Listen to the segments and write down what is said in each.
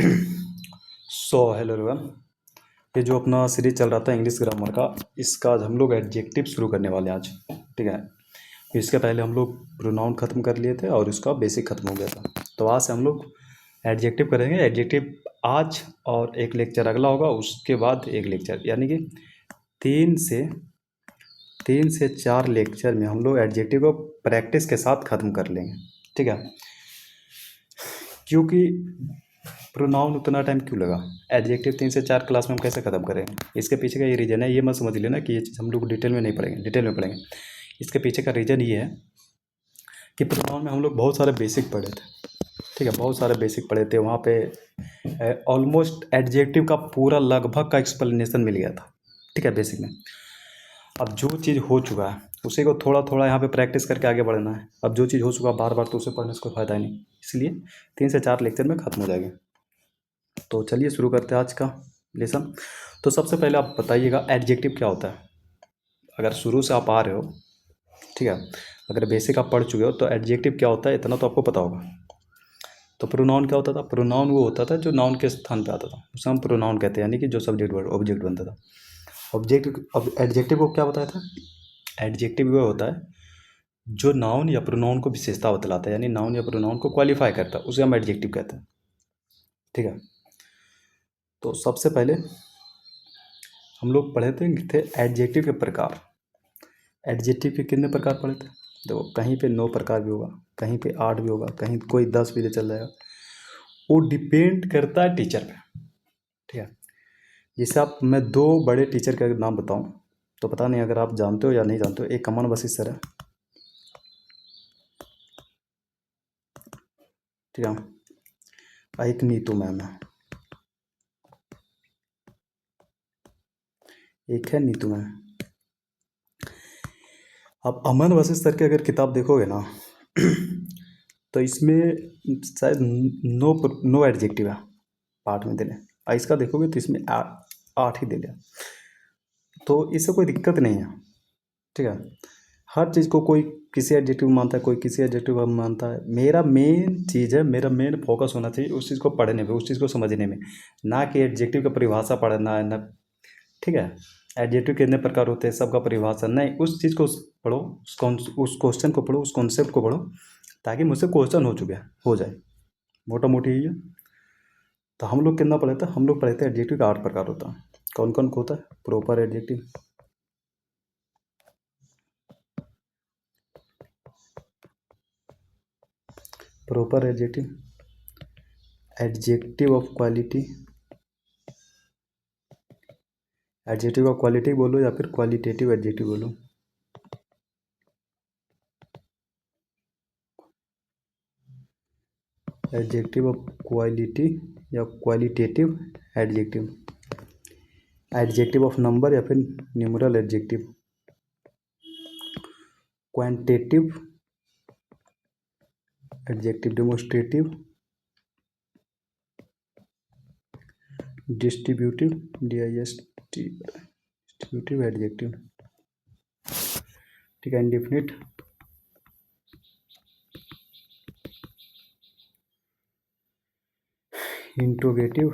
Hello everyone. ये जो अपना सीरीज चल रहा था इंग्लिश ग्रामर का, इसका आज हम लोग एडजेक्टिव शुरू करने वाले हैं आज। ठीक है। इसके पहले हम लोग प्रोनाउन ख़त्म कर लिए थे और इसका बेसिक ख़त्म हो गया था। तो आज से हम लोग एडजेक्टिव करेंगे। एडजेक्टिव आज और एक लेक्चर अगला होगा, उसके बाद एक लेक्चर, यानी कि तीन से चार लेक्चर में हम लोग एडजेक्टिव को प्रैक्टिस के साथ ख़त्म कर लेंगे। ठीक है। क्योंकि प्रोनाउन उतना टाइम क्यों लगा, एडजेक्टिव 3 से 4 क्लास में हम कैसे ख़त्म करेंगे, इसके पीछे का ये रीज़न है। ये मत समझ लेना कि ये चीज़ हम लोग डिटेल में नहीं पढ़ेंगे, डिटेल में पढ़ेंगे। इसके पीछे का रीज़न ये है कि प्रोनाउन में हम लोग बहुत सारे बेसिक पढ़े थे। ठीक है, बहुत सारे बेसिक पढ़े थे। वहाँ पे ऑलमोस्ट एडजेक्टिव का पूरा लगभग का एक्सप्लेनेशन मिल गया था। ठीक है, बेसिक में। अब जो चीज़ हो चुका है उसी को थोड़ा थोड़ा यहाँ पे प्रैक्टिस करके आगे बढ़ना है। अब जो चीज़ हो चुका बार बार तो उसे पढ़ने से कोई फ़ायदा ही नहीं, इसलिए 3 से 4 लेक्चर में ख़त्म हो जाएगा। तो चलिए शुरू करते हैं आज का लेसन। तो सबसे पहले आप बताइएगा एडजेक्टिव क्या होता है। अगर शुरू से आप आ रहे हो, ठीक है, अगर बेसिक आप पढ़ चुके हो तो एडजेक्टिव क्या होता है इतना तो आपको पता होगा। तो प्रोनाउन क्या होता था? प्रोनाउन वो होता था जो नाउन के स्थान पे आता था, उसे हम प्रोनाउन कहते हैं, यानी कि जो सब्जेक्ट वर्ड ऑब्जेक्ट बनता था। अब एडजेक्टिव को क्या बताया था? एडजेक्टिव वो होता है जो नाउन या प्रोनाउन को विशेषता बतलाता है, यानी नाउन या प्रोनाउन को क्वालिफाई करता है, उसे हम एडजेक्टिव कहते हैं। ठीक है। तो सबसे पहले हम लोग पढ़े थे एडजेक्टिव के प्रकार। एडजेक्टिव के कितने प्रकार पढ़े थे? देखो, कहीं पे 9 प्रकार भी होगा, कहीं पे 8 भी होगा, कहीं कोई 10 भी चल जाएगा। वो डिपेंड करता है टीचर पे। ठीक है। जैसे आप, मैं 2 बड़े टीचर का नाम बताऊं तो पता नहीं अगर आप जानते हो या नहीं जानते हो। एक अमन वशिष्ठ सर है, ठीक है, और एक नीतू मैम है, एक है नीतू मैम। आप अमन वशिष्ठ सर की अगर किताब देखोगे ना तो इसमें शायद नो एडजेक्टिव है पार्ट में देने, और इसका देखोगे तो इसमें 8 ही दे दिया। तो इससे कोई दिक्कत नहीं है। ठीक है। हर चीज़ को कोई किसी एडजेक्टिव मानता है, कोई किसी एडजेक्टिव मानता है। मेरा मेन चीज़ है, मेरा मेन फोकस होना चाहिए उस चीज़ को पढ़ने में, उस चीज़ को समझने में, ना कि एडजेक्टिव का परिभाषा पढ़ना है ना। ठीक है। एडजेक्टिव कितने प्रकार होते हैं सबका परिभाषा नहीं, उस चीज़ को पढ़ो, उस क्वेश्चन को पढ़ो, उस कॉन्सेप्ट को पढ़ो, ताकि मुझसे क्वेश्चन हो जाए। मोटा मोटी यही है। तो हम लोग कितना पढ़े थे? हम लोग पढ़े थे एडजेक्टिव का 8 प्रकार होता है। कौन कौन होता है? Proper adjective, proper adjective, adjective of quality, adjective of quality बोलो या फिर क्वालिटेटिव एडजेक्टिव बोलो। एडजेक्टिव ऑफ क्वालिटी या qualitative adjective, adjective of number या फिर numeral adjective, quantitative adjective, demonstrative, distributive, distributive adjective. ठीक है। Indefinite, interrogative.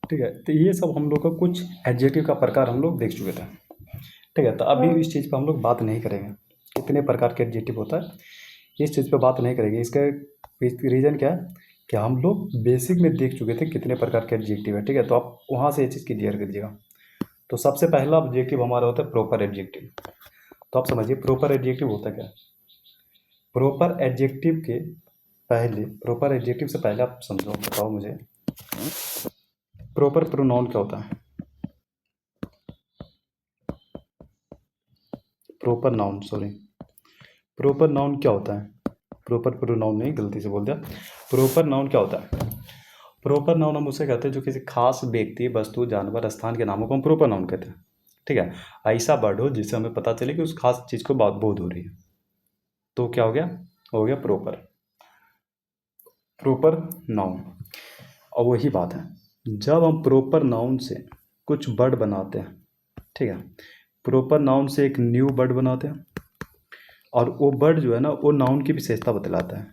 ठीक है। तो ये सब हम लोग का कुछ एडजेक्टिव का प्रकार हम लोग देख चुके थे। ठीक है। तो अभी इस चीज़ पर हम लोग बात नहीं करेंगे कितने प्रकार के एडजेक्टिव होता है, इस चीज़ पे बात नहीं करेंगे। इसका रीज़न क्या है कि हम लोग बेसिक में देख चुके थे कितने प्रकार के एडजेक्टिव है। ठीक है। तो आप वहाँ से ये चीज़ क्लियर कर दीजिएगा। तो सबसे पहला एडजेक्टिव हमारा होता है प्रॉपर एडजेक्टिव। तो आप समझिए प्रॉपर एडजेक्टिव होता क्या है। प्रॉपर एडजेक्टिव के पहले, प्रॉपर एडजेक्टिव से पहले आप समझो, बताओ मुझे प्रॉपर प्रोनाउन क्या होता है। Proper noun, sorry, proper noun क्या होता है? प्रॉपर प्रोनाउन नहीं, गलती से बोल दिया। प्रॉपर नाउन क्या होता है? प्रॉपर नाउन हम उसे कहते हैं जो किसी खास व्यक्ति, वस्तु, जानवर, स्थान के नामों को हम प्रॉपर नाउन कहते हैं। ठीक है। ऐसा वर्ड हो जिससे हमें पता चले कि उस खास चीज़ को बात बोध हो रही है, तो क्या हो गया प्रॉपर, प्रॉपर नाउन। और वही बात है, जब हम प्रॉपर नाउन से कुछ वर्ड बनाते हैं, ठीक है, प्रॉपर नाउन से एक न्यू वर्ड बनाते हैं, और वो वर्ड जो है ना वो नाउन की विशेषता बतलाता है।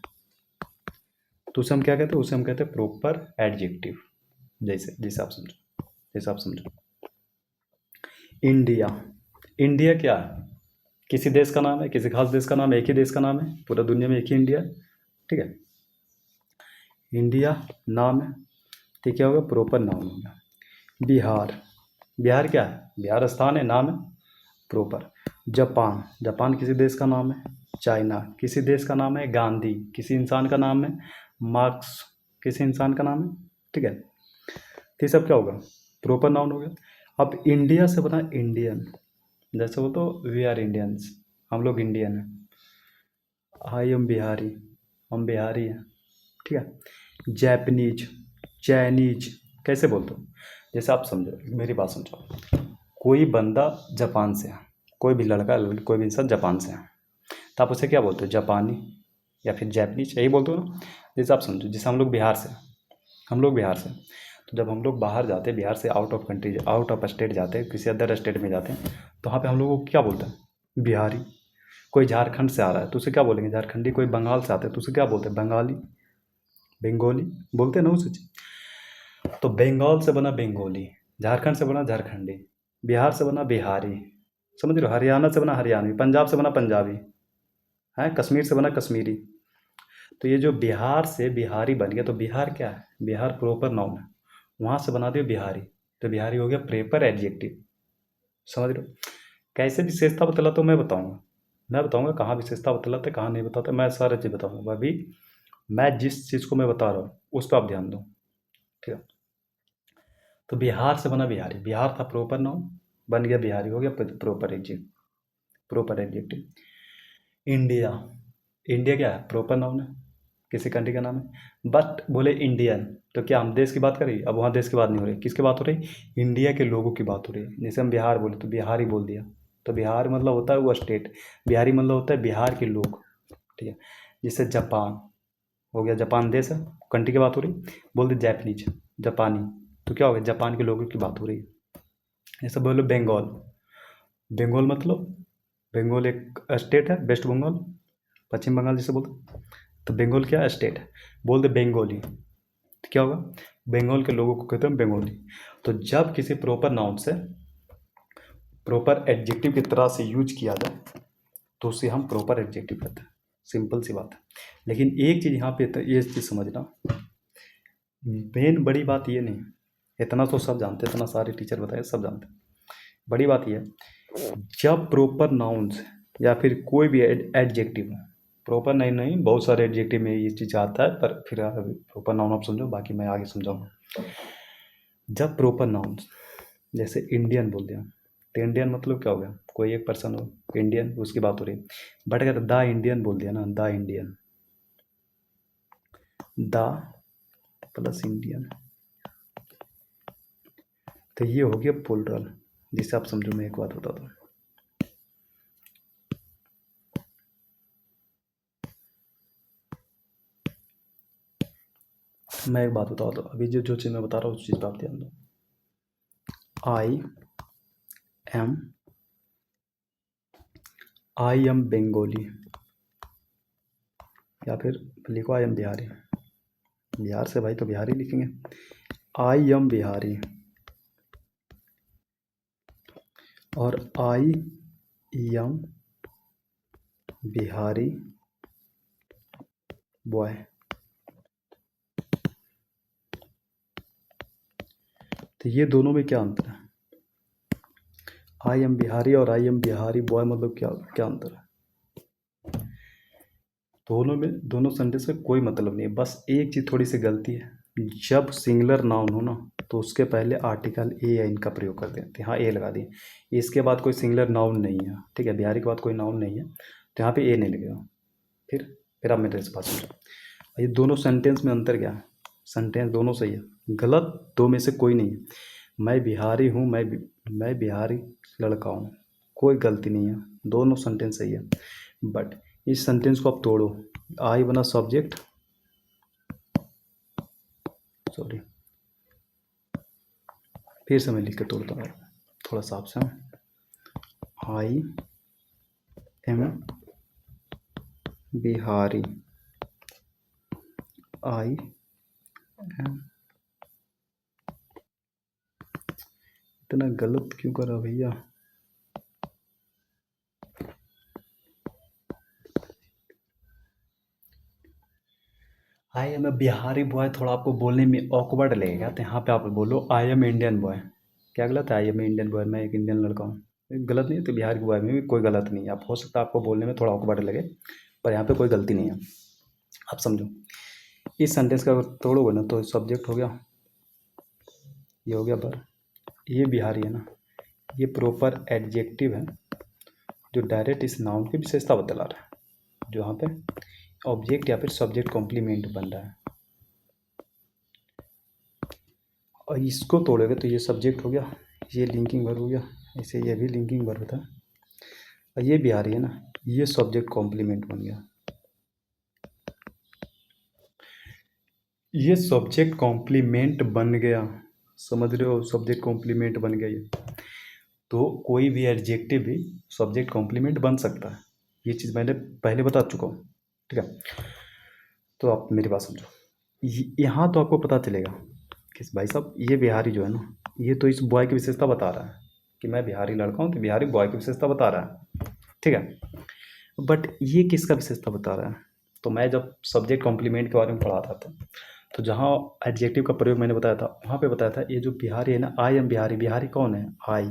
तो उसे हम क्या कहते हैं, उसे हम कहते हैं प्रॉपर एडजेक्टिव। जैसे जैसे आप समझो, जैसे आप समझो इंडिया। इंडिया क्या है? किसी देश का नाम है, किसी खास देश का नाम है, एक ही देश का नाम है, पूरा दुनिया में एक ही इंडिया है। ठीक है, इंडिया नाम है, तो क्या होगा, प्रॉपर नाउन हो गया। बिहार, बिहार क्या है? बिहार स्थान है, नाम है, प्रॉपर। जापान, जापान किसी देश का नाम है। चाइना किसी देश का नाम है। गांधी किसी इंसान का नाम है। मार्क्स किसी इंसान का नाम है। ठीक है, तो ये सब क्या होगा, प्रॉपर नाउन हो गया। अब इंडिया से बना इंडियन, जैसे वो तो वी आर इंडियंस, हम लोग इंडियन हैं। आई एम बिहारी, हम बिहारी हैं। ठीक है, जैपनीज, चाइनीज कैसे बोलते हो? जैसे आप समझो, मेरी बात समझो, कोई बंदा जापान से है, कोई भी लड़का लड़की कोई भी इंसान जापान से है, तो आप उसे क्या बोलते हो, जापानी या फिर जैपनीज, यही बोलते हो ना। जैसे आप समझो, जैसे हम लोग बिहार से हैं, हम लोग बिहार से हैं, तो जब हम लोग बाहर जाते हैं बिहार से, out of country, out of state जाते हैं, किसी अदर स्टेट में जाते हैं, तो वहाँ पे हम लोगों को क्या बोलते हैं, बिहारी। कोई झारखंड से आ रहा है तो उसे क्या बोलेंगे, झारखंडी। कोई बंगाल से आते हैं तो उसे क्या बोलते हैं, बंगाली, बंगाली बोलते हैं ना उसे। तो बंगाल से बना बंगाली, झारखंड से बना झारखंडी, बिहार से बना बिहारी, समझ रहे हो, हरियाणा से बना हरियाणवी, पंजाब से बना पंजाबी, है कश्मीर से बना कश्मीरी। तो ये जो बिहार से बिहारी बन गया, तो बिहार क्या है, बिहार प्रॉपर नाउन है, वहाँ से बना दिया बिहारी, तो बिहारी हो गया प्रॉपर एडजेक्टिव। समझ रहे हो? कैसे विशेषता बतलाता हूँ मैं बताऊंगा कहाँ विशेषता बतलाते कहाँ नहीं बताते, मैं सारा चीज़ बताऊंगा। अभी मैं जिस चीज़ को मैं बता रहा हूँ उस पर आप ध्यान दो। ठीक है, तो बिहार से बना बिहारी, बिहार था प्रॉपर नाउन, बन गया बिहारी, हो गया proper adjective, proper adjective. India, India क्या है, प्रॉपर नाउन है, किसी कंट्री का नाम है। बट बोले इंडियन, तो क्या हम देश की बात करें? अब वहाँ देश की बात नहीं हो रही, किसकी बात हो रही, इंडिया के लोगों की बात हो रही है। जैसे हम बिहार बोले तो बिहारी बोल दिया, तो बिहार मतलब होता है वो स्टेट, बिहारी मतलब होता है बिहार के लोग। ठीक है, जैसे जापान हो गया, जापान देश है, कंट्री की बात हो रही, बोल दे जैपनीज, जापानी, तो क्या हो गया, जापान के लोगों की बात हो रही है। जैसे बोलो बंगाल, बंगाल मतलब, बंगाल एक स्टेट है, वेस्ट बंगाल, पश्चिम बंगाल जिसे बोलते, तो बंगाल क्या स्टेट है, बोल दे बंगाली, तो क्या होगा, बंगाल के लोगों को कहते हैं बंगाली। तो जब किसी प्रॉपर नाउन से प्रॉपर एडजेक्टिव की तरह से यूज किया जाए तो उसे हम प्रॉपर एडजेक्टिव कहते हैं, सिंपल सी बात है। लेकिन एक चीज़ यहाँ पे ये चीज़ समझना, मेन बड़ी बात ये नहीं, इतना तो सब जानते हैं, इतना सारे टीचर बताए सब जानते हैं, बड़ी बात ये है, जब प्रॉपर नाउन्स या फिर कोई भी एडजेक्टिव, प्रॉपर नहीं नहीं बहुत सारे एडजेक्टिव में ये चीज़ आता है, पर फिर प्रॉपर नाउन आप समझो, बाकी मैं आगे समझाऊंगा। जब प्रॉपर नाउन्स, जैसे इंडियन बोल दिया, तो इंडियन मतलब क्या हो गया, कोई एक पर्सन हो इंडियन, उसकी बात हो रही है। बट अगर द इंडियन बोल दिया ना, the Indian, the plus Indian, तो ये हो गया प्लूरल। जिसे आप समझो, मैं एक बात बताता हूँ, मैं एक बात बताता हूँ, अभी जो जो चीज़ मैं बता रहा हूँ उस चीज़ पर आप ध्यान दो। एम आई एम बंगाली, या फिर लिखो आई एम बिहारी, बिहार से भाई तो बिहारी लिखेंगे। आई एम बिहारी और आई एम बिहारी बॉय, तो ये दोनों में क्या अंतर है, आई एम बिहारी और आई एम बिहारी बॉय, मतलब क्या क्या अंतर है? दोनों में, दोनों सेंटेंस में कोई मतलब नहीं है, बस एक चीज़ थोड़ी सी गलती है, जब सिंगुलर नाउन हो ना तो उसके पहले आर्टिकल ए या इनका प्रयोग कर देते हैं, हाँ ए लगा दिए, इसके बाद कोई सिंगुलर नाउन नहीं है, ठीक है, बिहारी के बाद कोई नाउन नहीं है, तो यहाँ पे ए नहीं लगेगा। फिर फिर आप मेरे से बात समझो, ये दोनों सेंटेंस में अंतर क्या है, सेंटेंस दोनों सही है, गलत दो में से कोई नहीं है। मैं बिहारी हूँ, मैं बिहारी लड़का हूँ, कोई गलती नहीं है, दोनों सेंटेंस सही है। बट इस सेंटेंस को आप तोड़ो, आई बना सब्जेक्ट, सॉरी फिर से मैं लिख के तोड़ता हूँ थोड़ा सा आपसे, I am Bihari I am. इतना गलत क्यों करा भैया? I am a Bihari boy थोड़ा आपको बोलने में ऑकवर्ड लगेगा, तो यहाँ पे आप बोलो आई एम इंडियन बॉय। क्या गलत है? आई एम इंडियन बॉय, मैं एक इंडियन लड़का हूँ, ये गलत नहीं है। तो बिहार के बॉय में भी कोई गलत नहीं है। आप हो सकता है आपको बोलने में थोड़ा ऑकवर्ड लगे, पर यहाँ पे कोई गलती नहीं है। आप समझो, इस सेंटेंस का अगर तोड़ोगे ना तो सब्जेक्ट हो गया, ये हो गया बर, ये बिहारी है ना, ये प्रॉपर एडजेक्टिव है जो डायरेक्ट इस नाउन की विशेषता बतला रहा है, जो यहाँ पे ऑब्जेक्ट या फिर सब्जेक्ट कॉम्प्लीमेंट बन रहा है। और इसको तोड़ोगे तो ये सब्जेक्ट हो गया, ये लिंकिंग वर्ब हो गया, ऐसे ये भी लिंकिंग वर्ब था। और ये बिहारी है ना, ये सब्जेक्ट कॉम्प्लीमेंट बन गया, ये सब्जेक्ट कॉम्प्लीमेंट बन गया। समझ रहे हो? सब्जेक्ट कॉम्प्लीमेंट बन गया ये। तो कोई भी एडजेक्टिव भी सब्जेक्ट कॉम्प्लीमेंट बन सकता है, ये चीज़ मैंने पहले बता चुका हूँ। ठीक है, तो आप मेरी बात समझो। यहाँ तो आपको पता चलेगा कि भाई साहब ये बिहारी जो है ना, ये तो इस बॉय की विशेषता बता रहा है कि मैं बिहारी लड़का हूँ, तो बिहारी बॉय की विशेषता बता रहा है। ठीक है, बट ये किसका विशेषता बता रहा है? तो मैं जब सब्जेक्ट कॉम्प्लीमेंट के बारे में पढ़ाता था, तो जहाँ एडजेक्टिव का प्रयोग मैंने बताया था, वहाँ पे बताया था ये जो बिहारी है ना, आई एम बिहारी, बिहारी कौन है? आई।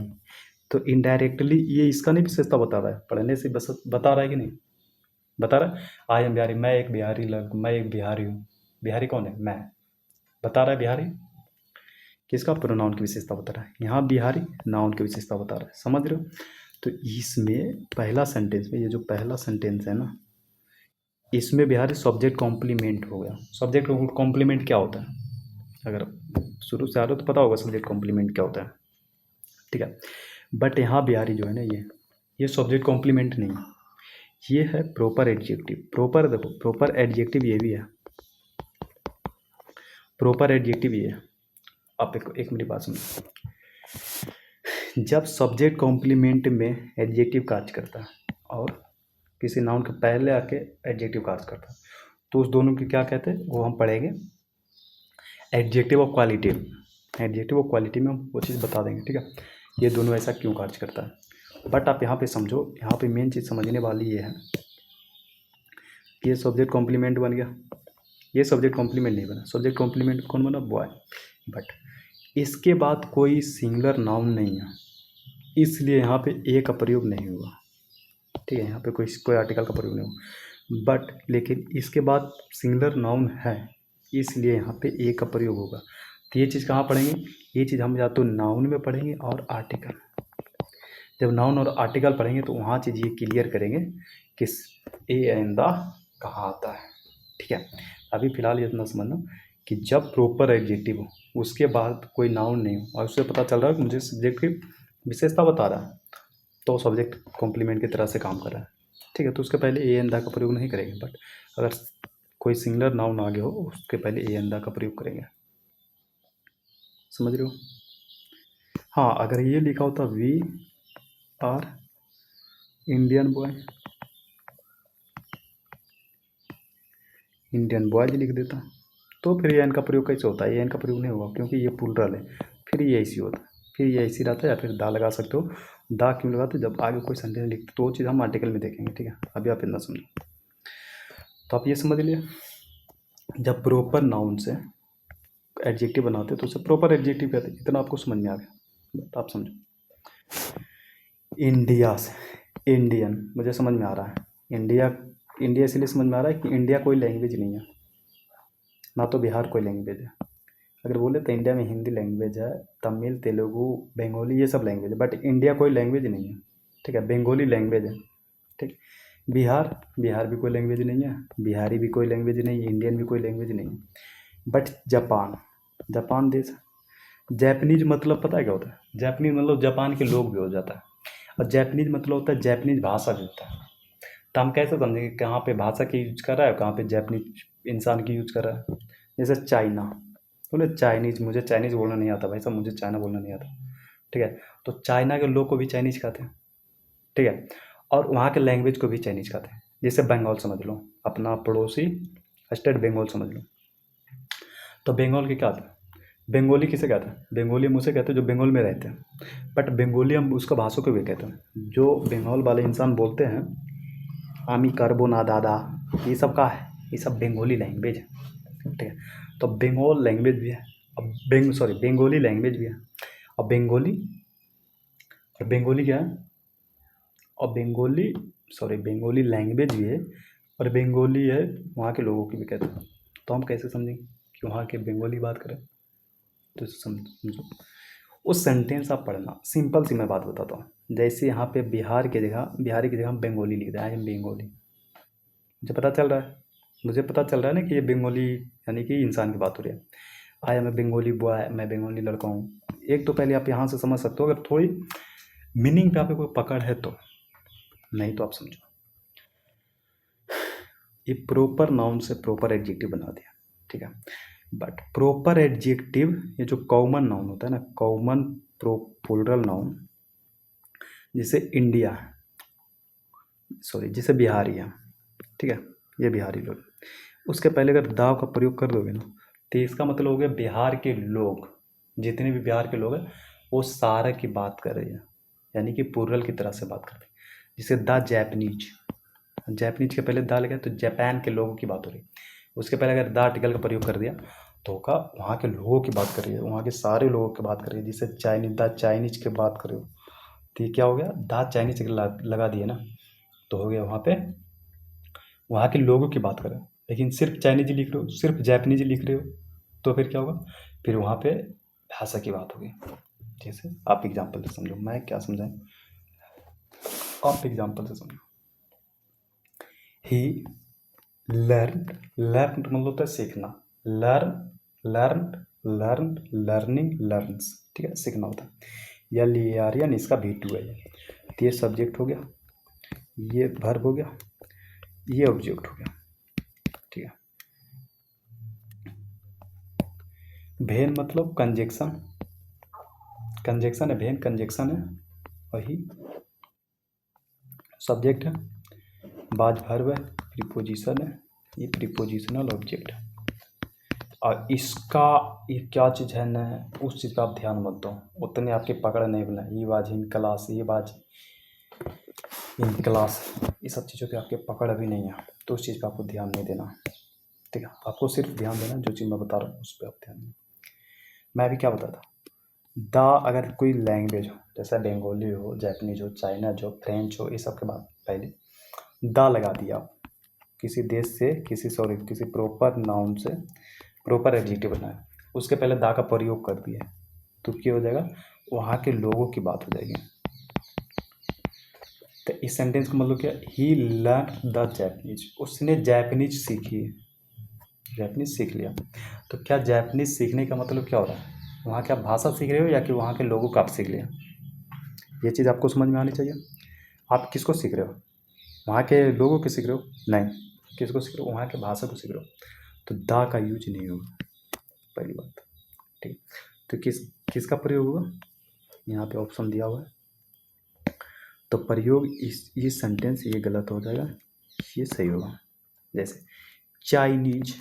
तो इनडायरेक्टली ये इसका नहीं विशेषता बता रहा है, पढ़ने से बस बता रहा है कि नहीं बता रहा है? आई एम बिहारी, मैं एक बिहारी मैं एक बिहारी हूँ। बिहारी कौन है? मैं। बता रहा है बिहारी किसका? प्रोनाउन की विशेषता बता रहा है। यहाँ बिहारी नाउन की विशेषता बता रहा है। समझ रहे हो? तो इसमें पहला सेंटेंस में, ये जो पहला सेंटेंस है ना, इसमें बिहारी सब्जेक्ट कॉम्प्लीमेंट हो गया। सब्जेक्ट कॉम्प्लीमेंट क्या होता है? अगर शुरू से आ रहे हो तो पता होगा सब्जेक्ट कॉम्प्लीमेंट क्या होता है। ठीक है, बट यहाँ बिहारी जो है ना, ये सब्जेक्ट कॉम्प्लीमेंट नहीं है, ये है प्रॉपर एडजेक्टिव। प्रॉपर देखो, प्रॉपर एडजेक्टिव ये भी है, प्रॉपर एडजेक्टिव ये है। आप एक मेरी बात सुनो, जब सब्जेक्ट कॉम्प्लीमेंट में एडजेक्टिव कार्य करता है और किसी नाउन के पहले आके एडजेक्टिव कार्य करता है, तो उस दोनों की क्या कहते हैं, वो हम पढ़ेंगे एडजेक्टिव और क्वालिटिव। एडजेक्टिव और क्वालिटी में हम वो चीज़ बता देंगे। ठीक है, ये दोनों ऐसा क्यों कार्य करता है। बट आप यहाँ पे समझो, यहाँ पे मेन चीज़ समझने वाली ये है कि ये सब्जेक्ट कॉम्प्लीमेंट बन गया, ये सब्जेक्ट कॉम्प्लीमेंट नहीं बना। सब्जेक्ट कॉम्प्लीमेंट कौन बना? बॉय। बट इसके बाद कोई सिंगुलर नाउन नहीं है, इसलिए यहाँ पे ए का प्रयोग नहीं हुआ। ठीक है, यहाँ पे कोई आर्टिकल का प्रयोग नहीं हुआ। बट लेकिन इसके बाद सिंगुलर नाउन है, इसलिए यहाँ पे ए का प्रयोग होगा। तो ये चीज़ कहाँ पढ़ेंगे? ये चीज़ हम या तो नाउन में पढ़ेंगे और आर्टिकल। जब नाउन और आर्टिकल पढ़ेंगे तो वहाँ चीज़ ये क्लियर करेंगे कि ए एंड द कहाँ आता है। ठीक है, अभी फ़िलहाल ये इतना समझना कि जब प्रॉपर एडजेक्टिव हो, उसके बाद कोई नाउन नहीं हो, और उससे पता चल रहा है कि मुझे सब्जेक्ट की विशेषता बता रहा है, तो सब्जेक्ट कॉम्प्लीमेंट की तरह से काम कर रहा है। ठीक है, तो उसके पहले ए एंड द का प्रयोग नहीं करेंगे। बट अगर कोई सिंगुलर नाउन आगे हो, उसके पहले ए एंड द का प्रयोग करेंगे। समझ रहे हो? हाँ, अगर ये लिखा होता we are Indian boy, Indian boys लिख देता, तो फिर ए एन का प्रयोग कैसे होता है? ए एन का प्रयोग नहीं होगा, क्योंकि ये प्लूरल है। फिर ये ऐसी होता है, फिर ये ऐसी रहता है, या फिर दा लगा सकते हो। दा क्यों लगाते? जब आगे कोई सेंटेंस लिखते तो वो चीज़ हम आर्टिकल में देखेंगे। ठीक है, अभी आप इतना समझो। तो आप ये समझ लिए, जब प्रॉपर नाउन से एडजेक्टिव बनाते तो उसे प्रॉपर एडजेक्टिव कहते हैं। इतना आपको समझ में आ गया? तो आप समझो, इंडिया से इंडियन मुझे समझ में आ रहा है। इंडिया, इंडिया इसलिए समझ में आ रहा है कि इंडिया कोई लैंग्वेज नहीं है, ना तो बिहार कोई लैंग्वेज है। अगर बोले तो इंडिया में हिंदी लैंग्वेज है, तमिल, तेलुगु, बंगाली, ये सब लैंग्वेज है, बट इंडिया कोई लैंग्वेज नहीं है। ठीक है, बंगाली लैंग्वेज है। ठीक, बिहार, बिहार भी कोई लैंग्वेज नहीं है, बिहारी भी कोई लैंग्वेज नहीं है, इंडियन भी कोई लैंग्वेज नहीं है। बट जापान, जापान देश है। जैपनीज मतलब पता है क्या होता है? जैपनीज मतलब जापान के लोग भी हो जाता है, और जैपनीज मतलब होता है जैपनीज भाषा भी होता है। तो हम कैसे समझेंगे कहाँ पे भाषा की यूज कर रहा है, कहाँ पे जैपनीज इंसान की यूज कर रहा है? जैसे चाइना, बोले चाइनीज, मुझे चाइनीज बोलना नहीं आता भाई साहब, मुझे चाइना बोलना नहीं आता। ठीक है, तो चाइना के लोग को भी चाइनीज कहते हैं। ठीक है, और वहाँ के लैंग्वेज को भी चाइनीज कहते हैं। जैसे बंगाल समझ लो, अपना पड़ोसी स्टेट बंगाल समझ लो। तो बंगाल की क्या था, बंगाली किसे कहते हैं, बंगाली हम उसे कहते हैं जो बंगाल में रहते हैं। बट बंगाली हम उसका भाषा को भी कहते हैं। जो बंगाल वाले इंसान बोलते हैं आमी करबो ना दादा, ये सब का है, ये सब बंगाली लैंग्वेज है। ठीक है, तो बंगाल लैंग्वेज भी है, अब बंगाली लैंग्वेज भी है। अब बंगाली क्या है, और बंगाली लैंग्वेज भी है, और बंगाली है वहाँ के लोगों की भी कहते हैं। तो हम कैसे समझेंगे कि वहाँ के बंगाली बात करें, तो समझो उस सेंटेंस आप पढ़ना। सिंपल सी मैं बात बताता हूँ, जैसे यहाँ पे बिहारी की जगह हम बंगाली लिख रहे हैं, आई एम बंगाली। मुझे पता चल रहा है ना कि ये बंगाली यानी कि इंसान की बात हो रही है। I am a Bengali boy, मैं बंगाली लड़का हूँ। एक तो पहले आप यहाँ से समझ सकते हो, अगर थोड़ी मीनिंग पे आपको कोई पकड़ है तो, नहीं तो आप समझो। ये प्रॉपर नाउन से प्रॉपर एडजेक्टिव बना दिया, ठीक है। बट प्रॉपर एडजेक्टिव, ये जो कॉमन नाउन होता है ना, कॉमन प्लूरल नाउन, जैसे इंडिया, जैसे बिहारी है, ठीक है, ये बिहारी लोग, उसके पहले अगर दाव का प्रयोग कर दोगे ना, तो इसका मतलब हो गया बिहार के लोग, जितने भी बिहार के लोग हैं वो सारे की बात कर रही है, यानी कि प्लूरल की तरह से बात कर रही है। जैसे द जैपनीज, जैपनीज के पहले द लगा तो जापान के लोगों की बात हो रही है। उसके पहले अगर द आर्टिकल का प्रयोग कर दिया तो का वहाँ के लोगों की बात कर रही है, वहाँ के सारे लोगों की बात कर रही है। जैसे चाइनीज की बात करो तो ये क्या हो गया, द चाइनीज लगा दिए ना, तो हो गया वहाँ पे वहाँ के लोगों की बात करें। लेकिन सिर्फ चाइनीज लिख रहे हो, सिर्फ जापानीज लिख रहे हो, तो फिर क्या होगा, फिर वहाँ पे भाषा की बात होगी। जैसे आप एग्जाम्पल से समझो, मैं क्या समझाऊँ, आप एग्जाम्पल से समझो। ही लर्न मतलब होता है सीखना, लर्निंग लर्न्स, ठीक है, सीखना होता है। यानी इसका V2 है। तो ये सब्जेक्ट हो गया, ये वर्ब हो गया, ये ऑब्जेक्ट हो गया, ठीक है। भेन मतलब कंजक्शन है, भेन कंजक्शन है, वही सब्जेक्ट है। बाज वर्ब है, प्रीपोजिशन है, ये प्रीपोजिशनल ऑब्जेक्ट है। और इसका ये क्या चीज़ है ना, उस चीज़ का आप ध्यान मत दो, उतने आपके पकड़ नहीं बना। ये बाज इन क्लास, ये बाज इन क्लास, ये सब चीज़ों पे आपके पकड़ अभी नहीं है, तो उस चीज़ पे आपको ध्यान नहीं देना, ठीक है। आपको सिर्फ ध्यान देना जो चीज़ मैं बता रहा हूँ उस पर आप ध्यान देना। मैं अभी क्या बताता, द अगर कोई लैंग्वेज हो, जैसे बंगाली हो, जापानीज हो, चाइनीज हो, फ्रेंच हो, ये सब के बाद पहले द लगा दिया आप, किसी देश से किसी प्रॉपर नाउन से प्रॉपर एडजेक्टिव बनाया, उसके पहले द का प्रयोग कर दिया, तो क्या हो जाएगा, वहाँ के लोगों की बात हो जाएगी। तो इस सेंटेंस का मतलब क्या, ही लर्न द जैपनीज, उसने जैपनीज सीखी, जैपनीज सीख लिया। तो क्या जैपनीज सीखने का मतलब क्या हो रहा है, वहाँ क्या भाषा सीख रहे हो या कि वहाँ के लोगों को आप सीख लिया, ये चीज़ आपको समझ में आनी चाहिए। आप किसको सीख रहे हो, वहाँ के लोगों को सीख रहे हो, नहीं, किसको सीख रहे हो, वहाँ के भाषा को सीख रहे हो, तो दा का यूज नहीं होगा, पहली बात, ठीक। तो किसका प्रयोग होगा, यहाँ पे ऑप्शन दिया हुआ है, तो प्रयोग ये सेंटेंस ये गलत हो जाएगा, ये सही होगा। जैसे चाइनीज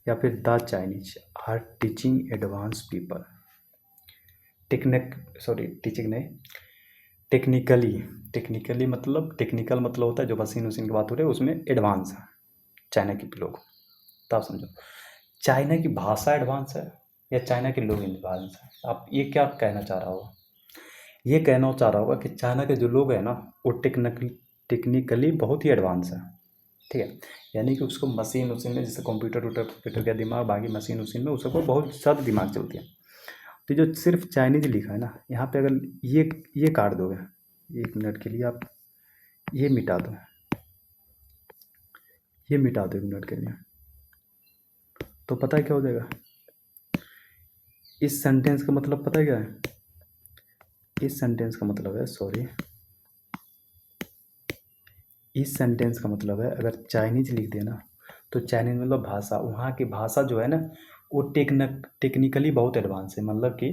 या फिर the Chinese are teaching advance people, teaching नहीं, टेक्निकली मतलब टेक्निकल मतलब होता है जो मशीन की बात हो रही है उसमें एडवांस है चाइना के लोग। तो आप समझो, चाइना की भाषा एडवांस है या चाइना के लोग एडवांस है, आप ये क्या कहना चाह रहा होगा, ये कहना चाह रहा होगा कि चाइना के जो लोग हैं ना वो टेक्निकली बहुत ही एडवांस है, ठीक है। यानी कि उसको मशीन में, जैसे कंप्यूटर का दिमाग, बाकी मशीन में उसको बहुत ज़्यादा दिमाग चलती है। तो जो सिर्फ चाइनीज लिखा है ना, यहाँ पे अगर ये काट दोगे, 1 मिनट के लिए आप ये मिटा दो, ये मिटा दो 1 मिनट के लिए, तो पता है क्या हो जाएगा, इस सेंटेंस का मतलब पता है क्या है, इस सेंटेंस का मतलब है इस सेंटेंस का मतलब है अगर चाइनीज लिख दिया ना, तो चाइनीज मतलब भाषा, वहाँ की भाषा जो है ना वो टेक्निकली बहुत एडवांस है, मतलब कि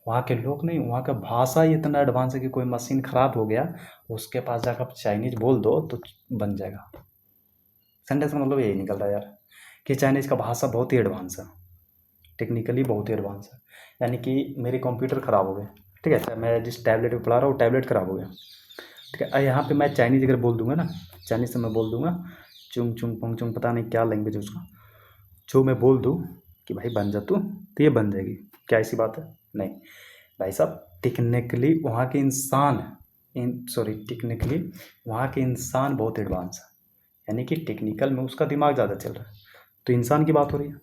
वहाँ के लोग नहीं, वहाँ का भाषा ही इतना एडवांस है कि कोई मशीन ख़राब हो गया, उसके पास जाकर आप चाइनीज़ बोल दो तो बन जाएगा। सेंटेंस का मतलब यही निकल रहा है यार कि चाइनीज़ का भाषा बहुत ही एडवांस है, टेक्निकली बहुत ही एडवांस है। यानी कि मेरे कंप्यूटर ख़राब हो गए, ठीक है, मैं जिस टैबलेट पे पढ़ा रहा हूँ टैबलेट ख़राब हो गया, ठीक है, यहाँ पे मैं चाइनीज़ अगर बोल दूंगा ना, चाइनीज़ से मैं बोल दूंगा चुंग चुंग पंग चुंग, पता नहीं क्या लैंग्वेज है उसका, जो मैं बोल दूँ कि भाई बन जा तू, तो ये बन जाएगी। क्या ऐसी बात है? नहीं भाई साहब, टेक्निकली वहाँ के इंसान टेक्निकली वहाँ के इंसान बहुत एडवांस है, यानी कि टेक्निकल में उसका दिमाग ज़्यादा चल रहा है। तो इंसान की बात हो रही है,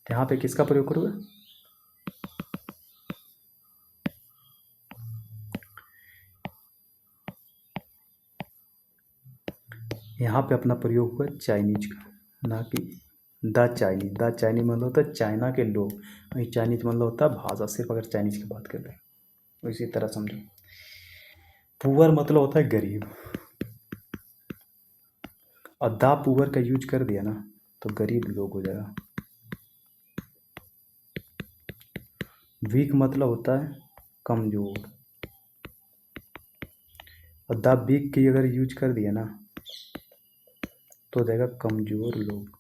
यहाँ पे किसका प्रयोग करोगे? यहाँ पे अपना प्रयोग हुआ चाइनीज का, ना कि द चाइनीज। द चाइनीज मतलब होता है चाइना के लोग, वही चाइनीज मतलब होता है भाषा, सिर्फ अगर चाइनीज की बात करते हैं तो इसी तरह समझो। पुअर मतलब होता है गरीब, और द पुअर का यूज कर दिया ना तो गरीब लोग हो जाएगा। वीक मतलब होता है कमजोर, और द वीक की अगर यूज कर दिया ना तो हो जाएगा कमजोर लोग।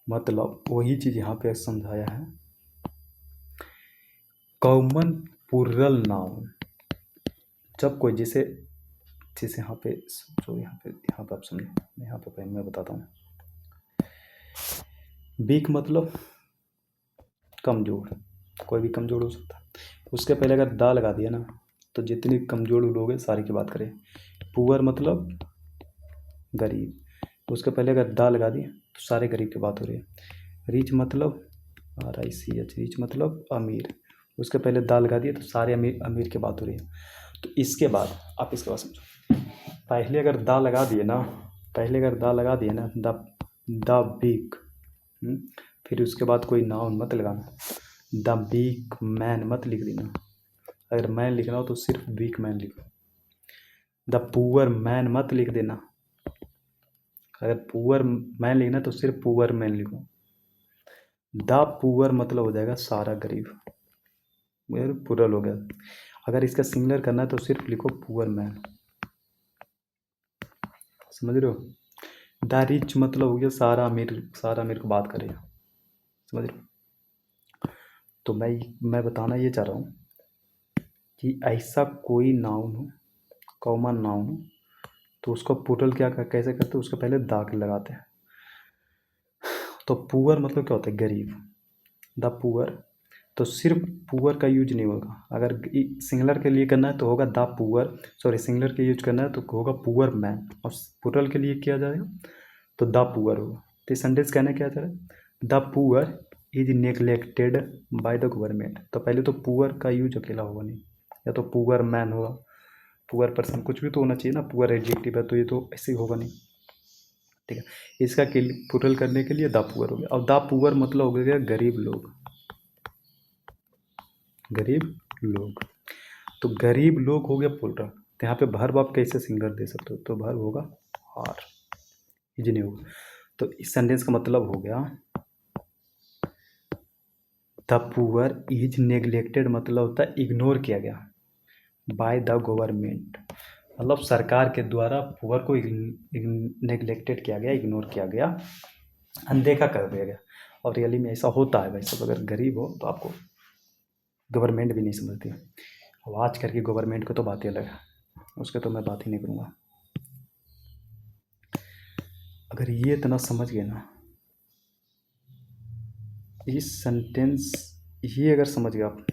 मतलब वही चीज़ यहाँ पे समझाया है। कॉमन प्लूरल नाउन, जब कोई जैसे जैसे यहाँ पे यहाँ पे आप समझो, यहाँ पे मैं बताता हूँ। वीक मतलब कमज़ोर, कोई भी कमज़ोर हो सकता है। उसके पहले अगर दा लगा दिया ना तो जितने कमज़ोर लोग हैं सारे की बात करें। पुअर मतलब गरीब, उसके पहले अगर दा लगा दिए तो सारे गरीब की बात हो रही है। रिच मतलब RICH, रिच मतलब अमीर, उसके पहले दा लगा दिए तो सारे अमीर अमीर की बात हो रही है। तो इसके बाद आप इसके बाद समझो, पहले अगर दा लगा दिए ना, द द बिग, फिर उसके बाद कोई नाउन मत लगाना, द बिग मैन मत लिख देना। अगर मैन लिखना हो तो सिर्फ बिग मैन लिखो। द पुअर मैन मत लिख देना, अगर पुअर मैन लिखना तो सिर्फ पुअर मैन लिखो। द पुअर मतलब हो जाएगा सारा गरीब, प्लूरल हो गया। अगर इसका सिंगुलर करना है तो सिर्फ लिखो पुअर मैन, समझ रहे हो। द रिच मतलब हो गया सारा अमीर को बात करें, समझ रहे हो। तो मैं बताना ये चाह रहा हूँ कि ऐसा कोई नाउन हो, कॉमन नाउन हो, तो उसको प्लूरल कैसे करते हैं, उसके पहले दाग लगाते हैं। तो पुअर मतलब क्या होता है? गरीब। द पुअर, तो सिर्फ पुअर का यूज नहीं होगा। अगर सिंगुलर के लिए करना है तो होगा द पुअर, सिंगुलर के यूज करना है तो होगा पुअर मैन, और प्लूरल के लिए किया जाएगा तो द पुअर होगा। तो इस सेंटेंस कहना क्या चाह रहा है? The poor is neglected by the government. तो पहले तो पुअर का यूज अकेला होगा नहीं, या तो पुअर मैन होगा, पुअर पर्सन, कुछ भी तो होना चाहिए ना। पुअर एडजेक्टिव है तो ये तो ऐसे ही होगा नहीं, ठीक है। इसका प्लूरल करने के लिए द पुअर हो गया। और द पुअर मतलब हो गया गरीब लोग, गरीब लोग। तो गरीब लोग हो गया प्लूरल। तो यहाँ पे वर्ब आप कैसे सिंगलर दे सकते हो? तो वर्ब होगा आर, इज नहीं होगा। तो इस सेंटेंस का मतलब हो गया द पुअर इज नेग्लेक्टेड, मतलब होता है इग्नोर किया गया, बाय द गवर्नमेंट, मतलब सरकार के द्वारा पुअर को नेग्लेक्टेड किया गया, इग्नोर किया गया, अनदेखा कर दिया गया। और रियली में ऐसा होता है भाई सब। अगर गरीब हो तो आपको गवर्नमेंट भी नहीं समझती। अब आज करके गवर्नमेंट को तो बात ही अलग है, उसके तो मैं बात ही नहीं करूँगा। अगर ये इतना समझ गए ना, इस सेंटेंस, ये अगर समझ गए आप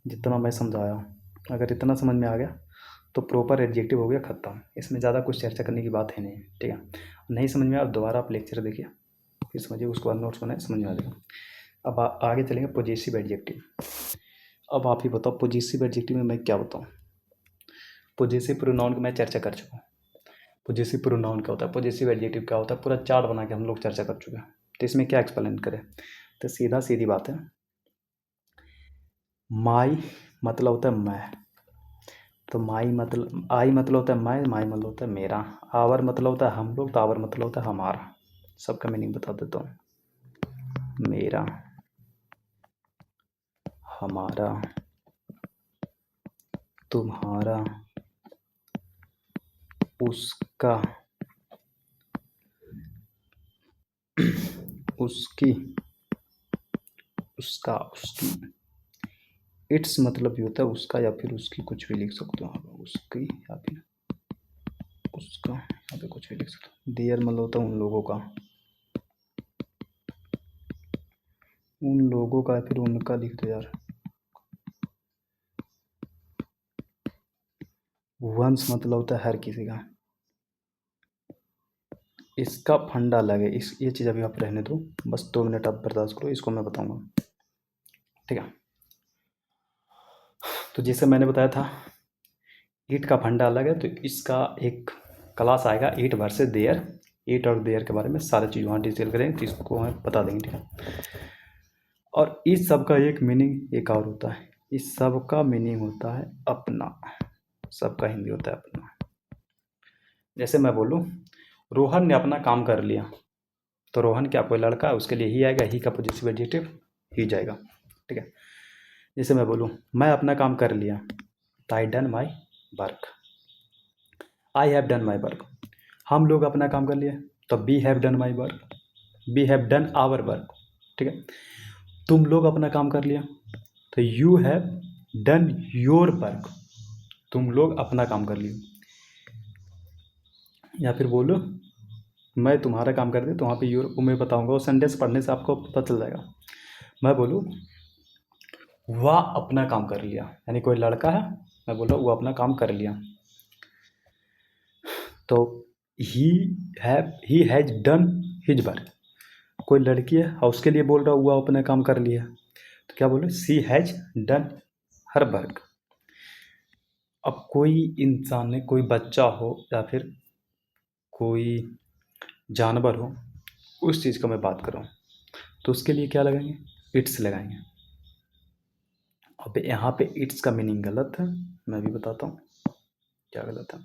जितना मैं समझाया, अगर इतना समझ में आ गया तो प्रॉपर एडजेक्टिव हो गया ख़त्म। इसमें ज़्यादा कुछ चर्चा करने की बात है नहीं, ठीक है। नहीं समझ में आया दोबारा आप लेक्चर देखिए, फिर समझिए, उसके बाद नोट्स बनाए, समझ में आ जाएगा। अब आगे चलेंगे पॉजिटिव एडजेक्टिव। अब आप ही बताओ पॉजिटिव एडजेक्टिव में मैं क्या बताऊँ। पॉजिटिव प्रोनाउन की मैं चर्चा कर चुका हूँ। पॉजिटिव प्रोनाउन क्या होता है, पॉजिटिव एडजेक्टिव क्या होता है, पूरा चार्ट बना के हम लोग चर्चा कर चुके हैं। तो इसमें क्या एक्सप्लेन करें, तो सीधी बात है। माई मतलब होता है मैं, तो आई मतलब होता है मैं, माई मतलब होता है मेरा। आवर मतलब होता है हम लोग, तो आवर मतलब होता है हमारा। सबका मीनिंग बता देता हूँ। मेरा, हमारा, तुम्हारा, उसका, उसकी, उसका, उसकी। इट्स मतलब ये होता है उसका या फिर उसकी, कुछ भी लिख सकते हो आप, उसकी या फिर उसका, यहाँ पे कुछ भी लिख सकते हो। देयर मतलब होता है उन लोगों का, उन लोगों का या फिर उनका लिख दो यार। वंस मतलब होता है हर किसी का। इसका फंडा अलग है, इस ये चीज़ अभी आप रहने दो, बस 2 मिनट आप बर्दाश्त करो, इसको मैं बताऊंगा, ठीक है। तो जैसे मैंने बताया था ईट का फंडा अलग है, तो इसका एक क्लास आएगा ईट वर्सेस देयर। ईट और देयर के बारे में सारी चीज़ वहाँ डिटेल करेंगे, तो इसको हम बता देंगे, ठीक है। और इस सब का एक मीनिंग एक और होता है, इस सब का मीनिंग होता है अपना। सबका हिंदी होता है अपना। जैसे मैं बोलूँ रोहन ने अपना काम कर लिया, तो रोहन क्या कोई लड़का है, उसके लिए ही आएगा, ही का पॉजिटिव एडजेक्टिव ही जाएगा, ठीक है। जैसे मैं बोलूँ मैं अपना काम कर लिया, तो I done my work, I have done my work. हम लोग अपना काम कर लिए, तो we have done my work, we have done our work, ठीक है। तुम लोग अपना काम कर लिया, तो you have done your work, तुम लोग अपना काम कर लिए। या फिर बोलो मैं तुम्हारा काम कर दिया, तो वहाँ पे योर को मैं बताऊँगा, वो सेंटेंस पढ़ने से आपको पता चल जाएगा। मैं बोलूँ वह अपना काम कर लिया, यानी कोई लड़का है, मैं बोल रहा हूँ वो अपना काम कर लिया, तो he has done his work. कोई लड़की है और उसके लिए बोल रहा हूँ वो अपना काम कर लिया, तो क्या बोले सी हैज डन हर वर्क। अब कोई इंसान है, कोई बच्चा हो या फिर कोई जानवर हो, उस चीज़ का मैं बात कर रहा हूँ, तो उसके लिए क्या लगाएंगे, इट्स लगाएंगे। अब यहाँ पे इट्स का मीनिंग गलत है, मैं भी बताता हूँ क्या गलत है।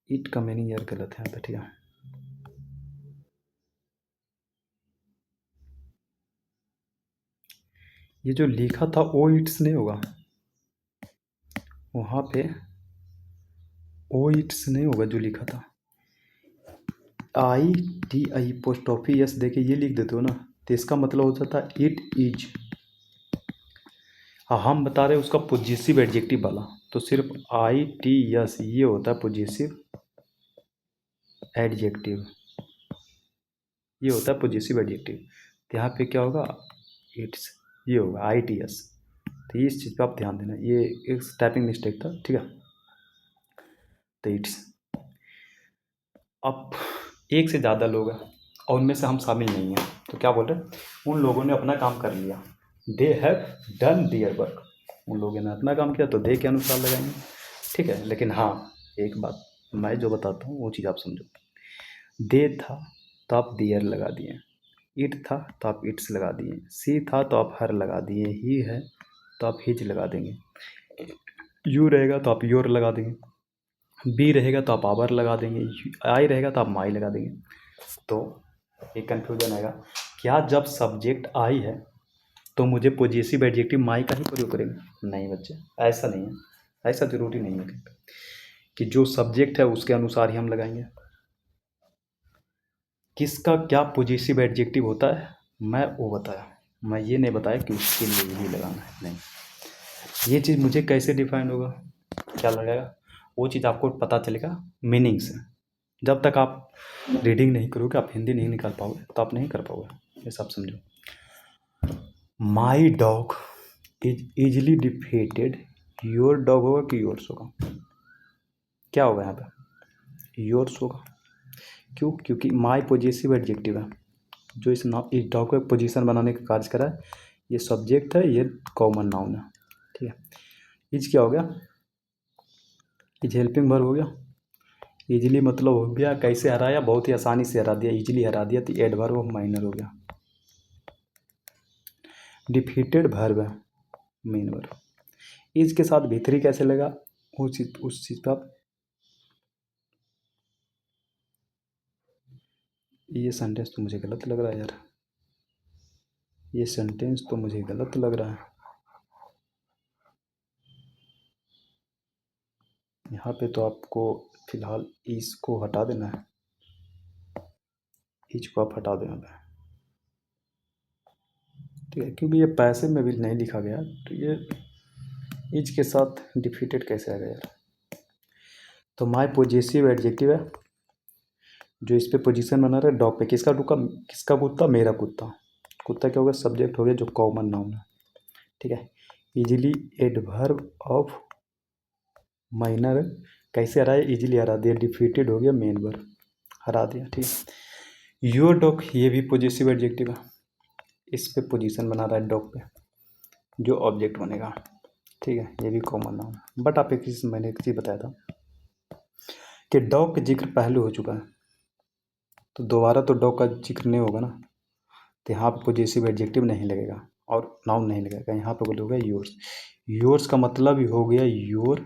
इट का मीनिंग यार गलत है यहाँ पे, ठीक है। ये जो लिखा था ओ इट्स नहीं होगा, वहाँ पे ओ इट्स नहीं होगा जो लिखा था, I T I post office yes देके ये लिख देते हो ना, तो इसका मतलब हो जाता है इट इज। हाँ हम बता रहे हैं उसका पॉजिटिव एडजेक्टिव वाला, तो सिर्फ आई टी यस ये होता है पॉजिटिव एडजेक्टिव, ये होता है पॉजिटिव एडजेक्टिव। तो यहाँ पे क्या होगा, इट्स, ये होगा आई टी एस। तो इस चीज़ पे आप ध्यान देना, ये एक टाइपिंग मिस्टेक था, ठीक है। तो इट्स, अब एक से ज़्यादा लोग हैं और उनमें से हम शामिल नहीं हैं, तो क्या बोल रहे हैं, उन लोगों ने अपना काम कर लिया, they have done their work. उन लोगों ने अपना काम किया, तो दे के अनुसार लगाएंगे, ठीक है। लेकिन हाँ एक बात मैं जो बताता हूँ वो चीज़ आप समझो, दे था तो आप दियर लगा दिए, इट था तो आप इट्स लगा दिए, सी था तो आप हर लगा दिए, ही है तो आप हिज लगा देंगे, यू रहेगा तो आप योर लगा देंगे, बी रहेगा तो आप आवर लगा देंगे, आई रहेगा तो आप माई लगा देंगे। तो एक कन्फ्यूजन आएगा, क्या जब सब्जेक्ट आई है तो मुझे पॉजिटिव एडजेक्टिव माई का ही प्रयोग करेंगे? नहीं बच्चे, ऐसा नहीं है, ऐसा जरूरी नहीं है कि जो सब्जेक्ट है उसके अनुसार ही हम लगाएंगे। किसका क्या पॉजिटिव एडजेक्टिव होता है मैं वो बताया, मैं ये नहीं बताया कि उसके लिए भी लगाना है, नहीं। ये चीज़ मुझे कैसे डिफाइन होगा, क्या लगेगा, वो चीज़ आपको पता चलेगा मीनिंग से। जब तक आप रीडिंग नहीं करोगे, आप हिंदी नहीं निकाल पाओगे, तो आप नहीं कर पाओगे, ये सब समझो। My dog is easily defeated, your dog होगा कि योर्स होगा, क्या होगा यहाँ पे, योर्स होगा। क्यों, क्योंकि माई पॉजिटिव एडजेक्टिव है, जो इस डॉग को पोजीशन बनाने का कार्य करा है, ये सब्जेक्ट है, ये कॉमन नाउन है, ठीक है। इज क्या हो गया, इज हेल्पिंग वर्ब हो गया, इजली मतलब हो गया कैसे हराया, बहुत ही आसानी से हरा दिया, इजली हरा दिया, तो एडवर्ब ऑफ माइनर हो गया। डिफीटेड वर्ब है मेन वर्ब, इज के साथ भी थ्री कैसे लगा, उस चीज़ पे आप, ये सेंटेंस तो मुझे गलत लग रहा है यार, ये सेंटेंस तो मुझे गलत लग रहा है। यहाँ पे तो आपको फिलहाल इस को हटा देना है, इज को आप हटा देना है, ठीक है, क्योंकि ये पैसे में भी नहीं लिखा गया, तो ये इज के साथ डिफीटेड कैसे आ गया यार। तो माई पॉजिटिव एडजेक्टिव है, जो इस पे पोजीशन बना रहा है डॉग पे, किसका रुका, किसका कुत्ता, मेरा कुत्ता। कुत्ता क्या हो गया, सब्जेक्ट हो गया जो कॉमन नाउन है, ठीक है। इजीली एडवर्ब ऑफ माइनर कैसे हरा है, इजीली हरा दिया, डिफीटेड हो गया मेन वर्ब, हरा दिया, ठीक। योर डॉग, ये भी पॉजिटिव एडजेक्टिव है, इस पे पोजीशन बना रहा है डॉग पे, जो ऑब्जेक्ट बनेगा, ठीक है, ये भी कॉमन नाउन है। बट आप एक चीज़, मैंने एक चीज़ बताया था कि डॉग का जिक्र पहले हो चुका है, तो दोबारा तो डॉग का जिक्र नहीं होगा ना, तो यहाँ पे पॉजिटिव एडजेक्टिव नहीं लगेगा और नाउन नहीं लगेगा, यहाँ पे बोलोगे योर्स। योर्स का मतलब ही हो गया योर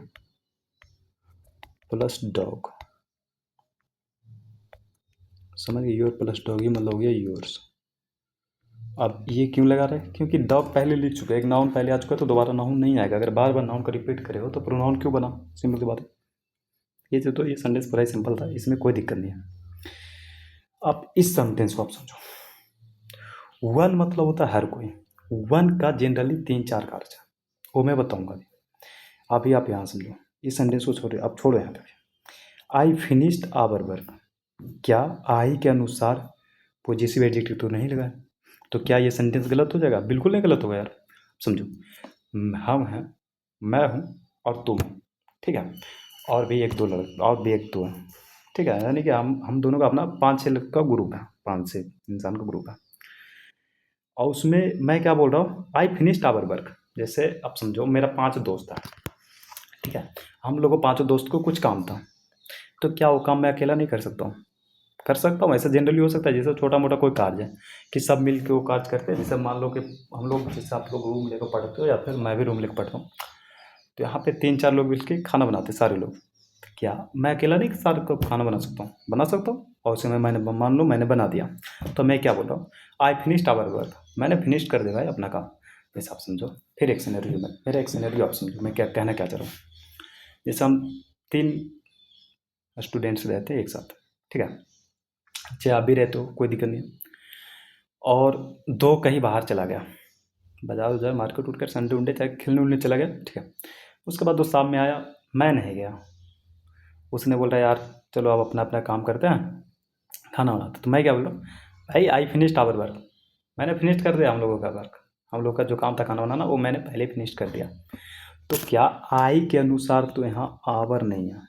प्लस डॉग, समझ गए, योर प्लस डॉग ही मतलब हो गया योर्स। अब ये क्यों लगा रहे हैं, क्योंकि डॉग पहले लिख चुका है, एक नाउन पहले आ चुका है, तो दोबारा नाउन नहीं आएगा। अगर बार बार नाउन को रिपीट करे हो तो प्रोनाउन क्यों बना, सिंपल सी बात है। ये जो, तो ये सेंटेंस पूरा ही सिंपल था, इसमें कोई दिक्कत नहीं है। अब इस सेंटेंस को आप समझो। वन मतलब होता है हर कोई, वन का जनरली 3-4 कार्य है, वो मैं बताऊंगा अभी, अभी आप यहाँ समझो। इस सेंटेंस को छोड़ो, आप छोड़ो यहाँ पे। आई फिनिश्ड आवर वर्क, क्या आई के अनुसार पॉजिटिव एडजेक्टिव तो नहीं लगा है, तो क्या ये सेंटेंस गलत हो जाएगा, बिल्कुल नहीं गलत होगा यार। समझो, हम हैं, मैं हूँ और तुम हो, ठीक है, और भी एक दो लड़के, और भी एक दो हैं, ठीक है, यानी कि हम दोनों का अपना 5-6 लोग का ग्रुप है, 5 से इंसान का ग्रुप है। और उसमें मैं क्या बोल रहा हूँ, आई फिनिश्ड आवर वर्क, जैसे आप समझो मेरा 5 दोस्त है, ठीक है, हम लोगों 5 दोस्त को कुछ काम था, तो क्या वो काम मैं अकेला नहीं कर सकता हूँ, कर सकता हूँ, ऐसा जनरली हो सकता है, जैसे छोटा मोटा कोई कार्य है कि सब मिल के वो कार्य करते हैं, जैसे मान लो कि हम लोग, जैसे आप लोग रूम लेकर पढ़ते हो या फिर मैं भी रूम लेकर पढ़ता हूँ, तो यहाँ पे 3-4 लोग मिल के खाना बनाते हैं, सारे लोग, तो क्या मैं अकेला नहीं सारे को खाना बना सकता हूँ, बना सकता हूँ, और उसे मैंने मान लो मैंने बना दिया, तो मैं क्या बोल रहा हूँ, आई फिनिश्ड आवर वर्क, मैंने फिनिश कर दिया भाई अपना काम, जैसे आप समझो। फिर एक सिनेरियो में, मेरा एक सिनेरियो आप समझो मैं क्या कहना क्या चाह रहा हूँ। जैसे हम 3 स्टूडेंट्स रहते हैं एक साथ, ठीक है, चाहे आप भी रहते हो, कोई दिक्कत नहीं है, और 2 कहीं बाहर चला गया, बाजार उजार मार्केट उठ कर संडे उंडे चाहे खेलने उलने चला गया, ठीक है, उसके बाद वो शाम में आया, मैं नहीं गया, उसने बोल रहा यार चलो अब अपना अपना काम करते हैं, खाना बनाते, तो मैं क्या बोल रहा हूँ, भाई आई फिनिश्ड आवर वर्क, मैंने फिनिश कर दिया हम लोगों का वर्क, हम लोग का जो काम था खाना बनाना, वो मैंने पहले फिनिश कर दिया। तो क्या आई के अनुसार तो यहाँ आवर नहीं है,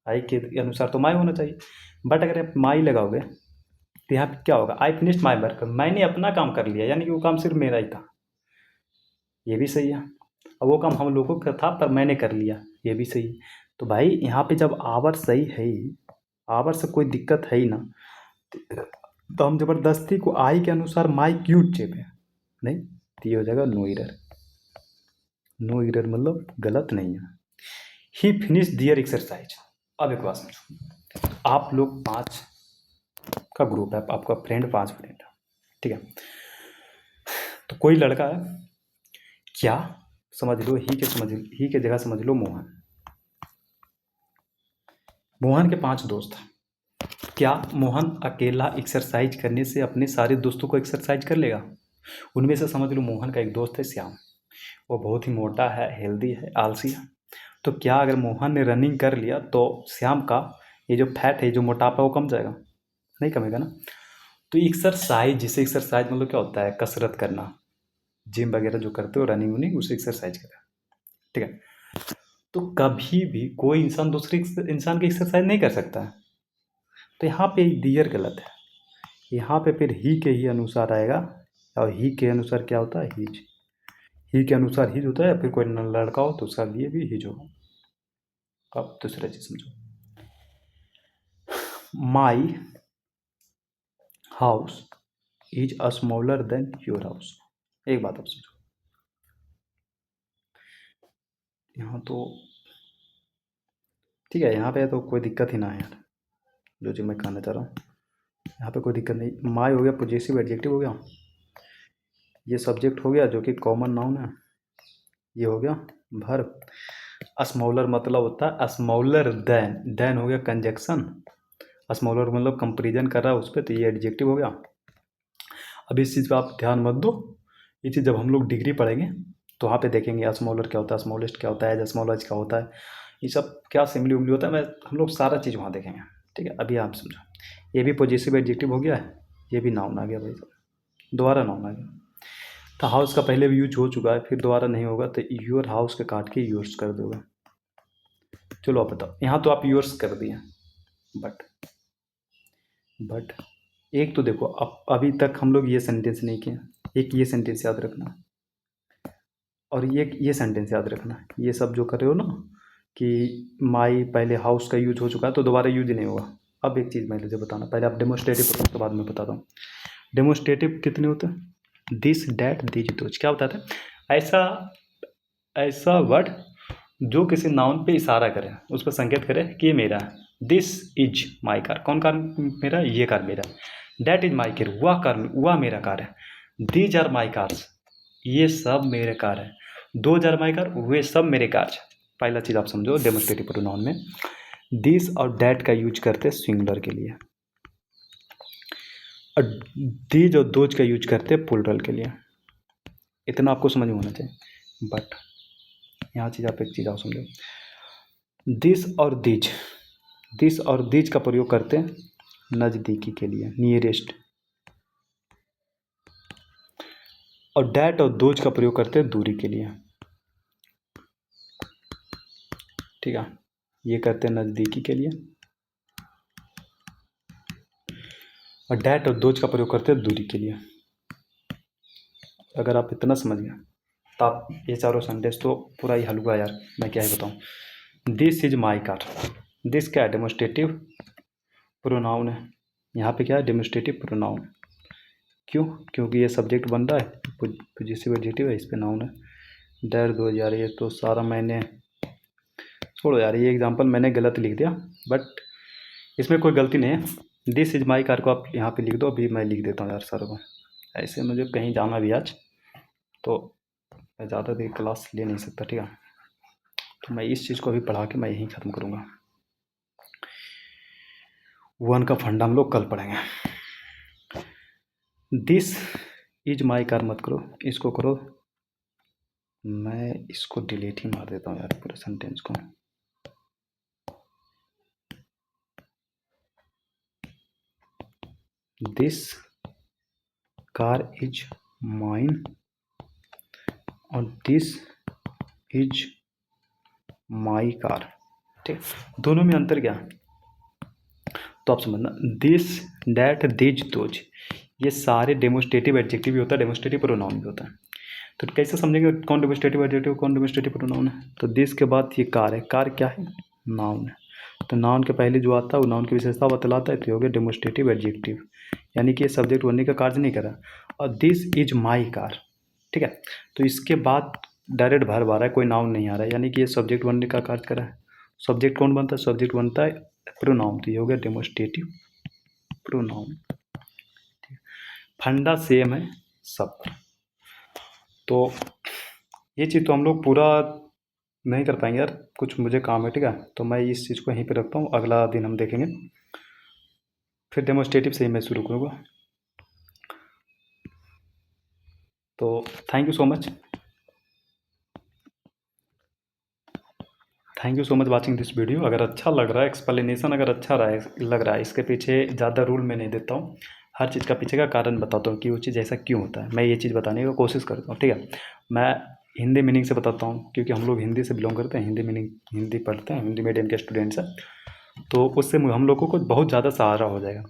आई के अनुसार तो माई होना चाहिए, बट अगर आप माई लगाओगे तो यहाँ पे क्या होगा, आई फिनिश्ड माई वर्क, मैंने अपना काम कर लिया, यानी कि वो काम सिर्फ मेरा ही था, ये भी सही है। अब वो काम हम लोगों का था पर मैंने कर लिया, ये भी सही है। तो भाई यहाँ पे जब आवर सही है ही, आवर से कोई दिक्कत है ही ना, तो हम ज़बरदस्ती को आई के अनुसार माई क्यों चेपें, नहीं, तो ये हो जाएगा नो इरर। नो इरर मतलब गलत नहीं है। ही फिनिश दियर एक्सरसाइज। अब एक बात समझो, आप लोग 5 का ग्रुप है, आपका फ्रेंड 5 फ्रेंड है, ठीक है, तो कोई लड़का है, क्या समझ लो ही के जगह समझ लो मोहन, मोहन के 5 दोस्त हैं, क्या मोहन अकेला एक्सरसाइज करने से अपने सारे दोस्तों को एक्सरसाइज कर लेगा, उनमें से समझ लो मोहन का एक दोस्त है श्याम, वो बहुत ही मोटा है, हेल्दी है, आलसी है, तो क्या अगर मोहन ने रनिंग कर लिया तो श्याम का ये जो फैट है, जो मोटापा, वो कम जाएगा, नहीं कमेगा ना। तो एक्सरसाइज, जिसे एक्सरसाइज मतलब क्या होता है, कसरत करना, जिम वगैरह जो करते हो, रनिंग वनिंग, उसे एक्सरसाइज करते हैं, ठीक है। तो कभी भी कोई इंसान दूसरे इंसान की एक्सरसाइज नहीं कर सकता है, तो यहाँ पे दियर गलत है, यहाँ पे फिर ही के ही अनुसार आएगा, और ही के अनुसार क्या होता है, हिज, ही के अनुसार हिज होता है, फिर कोई लड़का हो तो उसका लिए भी हिज होगा। अब दूसरा चीज समझो, my house is a smaller than your house. एक बात आप समझो, यहाँ तो ठीक है, यहाँ पे तो कोई दिक्कत ही ना है यार, जो मैं कहना चाह रहा हूँ यहाँ पे कोई दिक्कत नहीं। माई हो गया, पोजेसिव एडजेक्टिव हो गया, ये सब्जेक्ट हो गया जो कि कॉमन नाउन है, ये हो गया वर्ब। स्मॉलर मतलब होता है स्मॉलर देन हो गया कंजक्शन। स्मॉलर मतलब कंपेरिजन कर रहा है उस पर, तो ये एडजेक्टिव हो गया। अब इस चीज़ पे आप ध्यान मत दो, ये चीज़ जब हम लोग डिग्री पढ़ेंगे तो वहाँ पे देखेंगे स्मॉलर क्या होता है, स्मॉलेस्ट क्या होता है, एज स्मॉल एज क्या होता है, ये सब क्या सिमिली उमली होता है, मैं हम लोग सारा चीज़ वहाँ देखेंगे। ठीक है, अभी आप समझो, ये भी पॉजिटिव एडजेक्टिव हो गया है, ये भी नाउन आ गया भाई साहब, दोबारा नाउन आ गया। तो हाउस का पहले भी यूज हो चुका है, फिर दोबारा नहीं होगा, तो योर हाउस के काट के यूर्स कर दोगे। चलो आप बताओ, यहाँ तो आप यूर्स कर दिए, बट एक तो देखो, अब अभी तक हम लोग ये सेंटेंस नहीं किए, एक ये सेंटेंस याद रखना, और ये सेंटेंस याद रखना, ये सब जो कर रहे हो ना कि माई पहले हाउस का यूज हो चुका है तो दोबारा यूज नहीं होगा। अब एक चीज़ मैं तुझे बताना, पहले आप डेमोस्ट्रेटिव करो, उसके बाद मैं बताता हूँ। डेमोस्ट्रेटिव कितने होते हैं? दिस डैट दीज दोज, क्या बताते हैं? ऐसा ऐसा वर्ड जो किसी नाउन पे इशारा करे, उस पर संकेत करे कि ये मेरा है। दिस इज माई कार, कौन कार मेरा? ये कार मेरा। डैट इज माई कार, वह मेरा कार है। दीज आर माई कार्स, ये सब मेरे कार है। दोज आर माई कार, वे सब मेरे कार है। पहला चीज़ आप समझो डेमोस्ट्रेटिव प्रोनाउन में दिस और डैट का यूज करते सिंगुलर के लिए, और दीज और दोज का यूज करते प्लूरल के लिए। इतना आपको समझ में होना चाहिए। बट यहाँ चीज़ आप एक चीज़ आप समझो, दिस और दीज का प्रयोग करते हैं नज़दीकी के लिए, नियरेस्ट, और डैट और दोज का प्रयोग करते हैं दूरी के लिए। ठीक है, ये करते हैं नज़दीकी के लिए, और डैट और दोज का प्रयोग करते हैं दूरी के लिए। अगर आप इतना समझ गए तो आप ये चारों सेंटेंस तो पूरा ही हलवा यार, मैं क्या ही बताऊँ। This is my car, this क्या है? डेमोस्ट्रेटिव प्रोनाउन है, यहाँ पे क्या है? Demonstrative pronoun. क्यों? क्योंकि ये सब्जेक्ट बन रहा है, पॉजिटिव एडजेक्टिव है, इस पे नाउन है। डर दो यार, ये तो सारा मैंने, छोड़ो यार, ये एग्जांपल मैंने गलत लिख दिया, बट इसमें कोई गलती नहीं है। दिस इज माई कार को आप यहाँ पे लिख दो, अभी मैं लिख देता हूँ यार सर को, ऐसे मुझे कहीं जाना भी आज, तो मैं ज़्यादा देर क्लास ले नहीं सकता। ठीक है, तो मैं इस चीज़ को अभी पढ़ा के मैं यहीं ख़त्म करूँगा। वन का फंडा हम लोग कल पढ़ेंगे। दिस इज माई कार मत करो, इसको करो, मैं इसको डिलीट ही मार देता हूँ यार पूरे सेंटेंस को। दिस कार इज माइन और दिस इज माई कार। ठीक, दोनों में अंतर क्या है तो आप समझना, दिस डैट दिज दोज, ये सारे डेमोस्ट्रेटिव एडजेक्टिव भी होता है, डेमोस्ट्रेटिव प्रोनाउन भी होता है। तो कैसे समझेंगे कौन डेमोस्ट्रेटिव एडजेक्टिव कौन डेमोस्ट्रेटिव प्रोनाउन है? तो दिस के बाद ये कार है, कार क्या है? नाउन है। तो नाउन के पहले जो आता है वो नाउन की विशेषता बतलाता है, तो हो गया डेमोस्ट्रेटिव एडजेक्टिव, यानी कि ये सब्जेक्ट बनने का कार्य नहीं करा। और दिस इज माई कार, ठीक है, तो इसके बाद डायरेक्ट वर्ब आ रहा है, कोई नाउन नहीं आ रहा है, यानी कि ये सब्जेक्ट बनने का कार्य करा है। सब्जेक्ट कौन बनता है? सब्जेक्ट बनता है प्रोनाउन, तो ये हो गया डेमोस्ट्रेटिव प्रोनाउन। फंडा सेम है सब पर। तो ये चीज़ तो हम लोग पूरा नहीं कर पाएंगे यार, कुछ मुझे काम है। ठीक है, तो मैं इस चीज़ को यहीं पे रखता हूँ, अगला दिन हम देखेंगे, फिर डेमोस्ट्रेटिव से ही मैं शुरू करूँगा। तो thank you so much, thank you so much watching this video. अगर अच्छा लग रहा है, एक्सप्लेनेशन अगर अच्छा लग रहा है, इसके पीछे ज़्यादा रूल मैं नहीं देता हूँ, हर चीज़ का पीछे का कारण बताता हूँ कि वो चीज़ ऐसा क्यों होता है, मैं ये चीज़ बताने की कोशिश करता हूँ। ठीक है, मैं हिंदी मीनिंग से बताता हूँ, क्योंकि हम लोग हिंदी से बिलोंग करते हैं, हिंदी मीनिंग, हिंदी पढ़ते हैं, हिंदी मीडियम के स्टूडेंट्स हैं, तो उससे हम लोगों को बहुत ज़्यादा सहारा हो जाएगा।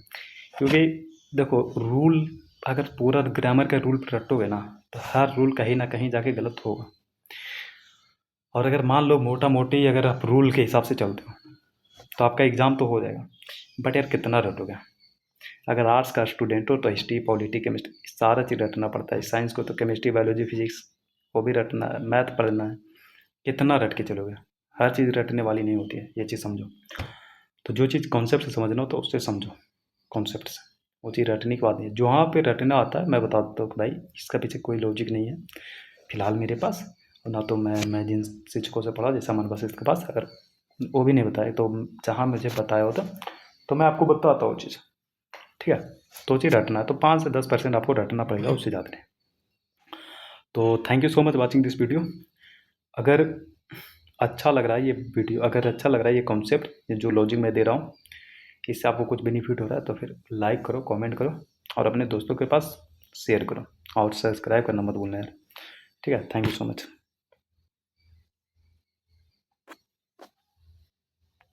क्योंकि देखो, रूल अगर पूरा ग्रामर का रूल रटोगे ना, तो हर रूल कहीं ना कहीं जाके गलत होगा। और अगर मान लो मोटा मोटी अगर आप रूल के हिसाब से चलते हो तो आपका एग्ज़ाम तो हो जाएगा, बट यार कितना रटोगे? अगर आर्ट्स का स्टूडेंट हो तो हिस्ट्री, पॉलिटी, केमिस्ट्री सारा चीज़ रटना पड़ता है। साइंस को तो केमिस्ट्री, बायोलॉजी, फिजिक्स वो भी रटना है, मैथ पढ़ना है, कितना रट के चलोगे, हर चीज़ रटने वाली नहीं होती है, ये चीज़ समझो। तो जो चीज़ कॉन्सेप्ट से समझना हो तो उससे समझो, कॉन्सेप्ट से, वो चीज़ रटने की बात नहीं है। जहाँ पे रटना आता है मैं बता देता हूँ कि भाई इसका पीछे कोई लॉजिक नहीं है फिलहाल मेरे पास, और ना तो मैं जिन शिक्षकों से पढ़ा जैसे हमारे पास इसके पास, अगर वो भी नहीं बताए तो जहाँ मुझे बताया होता तो मैं आपको बताता वो चीज़, ठीक है। तो चीज़ रटना है तो 5 से 10% आपको रटना पड़ेगा, उससे ज़्यादा नहीं। तो thank you so much watching this video. अगर अच्छा लग रहा है ये वीडियो, अगर अच्छा लग रहा है ये कॉन्सेप्ट, ये जो लॉजिक मैं दे रहा हूँ, इससे आपको कुछ बेनिफिट हो रहा है तो फिर लाइक करो, कमेंट करो और अपने दोस्तों के पास शेयर करो, और सब्सक्राइब करना मत भूलना यार, ठीक है। Thank you so much.